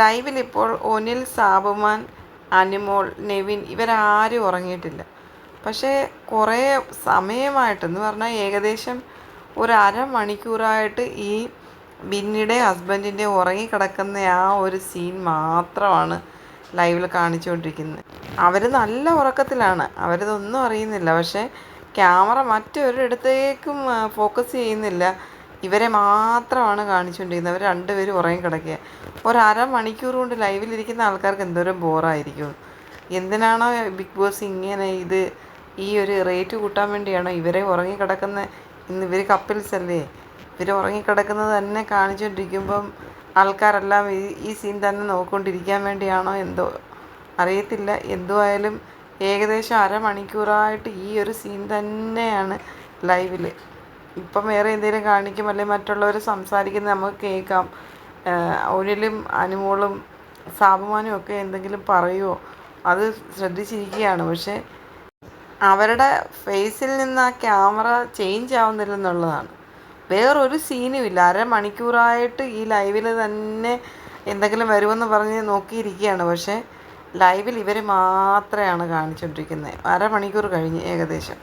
ലൈവിലിപ്പോൾ ഒനിൽ, സാബുമാൻ, അനിമോൾ, നെവിൻ ഇവരാരും ഉറങ്ങിയിട്ടില്ല. പക്ഷേ കുറേ സമയമായിട്ടെന്ന് പറഞ്ഞാൽ ഏകദേശം ഒരു അരമണിക്കൂറായിട്ട് ഈ ബിന്നിയുടെ ഹസ്ബൻഡിൻ്റെ ഉറങ്ങിക്കിടക്കുന്ന ആ ഒരു സീൻ മാത്രമാണ് ലൈവിൽ കാണിച്ചുകൊണ്ടിരിക്കുന്നത്. അവർ നല്ല ഉറക്കത്തിലാണ്, അവരിതൊന്നും അറിയുന്നില്ല. പക്ഷേ ക്യാമറ മറ്റൊരിടത്തേക്കും ഫോക്കസ് ചെയ്യുന്നില്ല, ഇവരെ മാത്രമാണ് കാണിച്ചുകൊണ്ടിരിക്കുന്നത്. അവർ രണ്ടുപേരും ഉറങ്ങിക്കിടക്കുക. ഒരമണിക്കൂർ കൊണ്ട് ലൈവിലിരിക്കുന്ന ആൾക്കാർക്ക് എന്തോരം ബോറായിരിക്കും. എന്തിനാണോ ബിഗ് ബോസ് ഇങ്ങനെ ഈ ഒരു റേറ്റ് കൂട്ടാൻ വേണ്ടിയാണോ ഇവരെ ഉറങ്ങിക്കിടക്കുന്ന? ഇന്ന് ഇവർ കപ്പിൾസ് അല്ലേ, ഇവർ ഉറങ്ങിക്കിടക്കുന്നത് തന്നെ കാണിച്ചുകൊണ്ടിരിക്കുമ്പം ആൾക്കാരെല്ലാം ഈ സീൻ തന്നെ നോക്കിക്കൊണ്ടിരിക്കാൻ വേണ്ടിയാണോ എന്തോ അറിയത്തില്ല. എന്തുമായാലും ഏകദേശം അരമണിക്കൂറായിട്ട് ഈ ഒരു സീൻ തന്നെയാണ് ലൈവിൽ. ഇപ്പം വേറെ എന്തെങ്കിലും കാണിക്കും, അല്ലെങ്കിൽ മറ്റുള്ളവർ സംസാരിക്കുന്നത് നമുക്ക് കേൾക്കാം. ഒനിലും അനുമോളും സാബുമാനും ഒക്കെ എന്തെങ്കിലും പറയുമോ അത് ശ്രദ്ധിച്ചിരിക്കുകയാണ്. പക്ഷേ അവരുടെ ഫേസിൽ നിന്ന് ആ ക്യാമറ ചേഞ്ച് ആവുന്നില്ലെന്നുള്ളതാണ്. വേറൊരു സീനും ഇല്ല. അരമണിക്കൂറായിട്ട് ഈ ലൈവിൽ തന്നെ എന്തെങ്കിലും വരുമെന്ന് പറഞ്ഞ് നോക്കിയിരിക്കുകയാണ്. പക്ഷേ ലൈവിൽ ഇവർ മാത്രമാണ് കാണിച്ചുകൊണ്ടിരിക്കുന്നത്. അരമണിക്കൂർ കഴിഞ്ഞ് ഏകദേശം.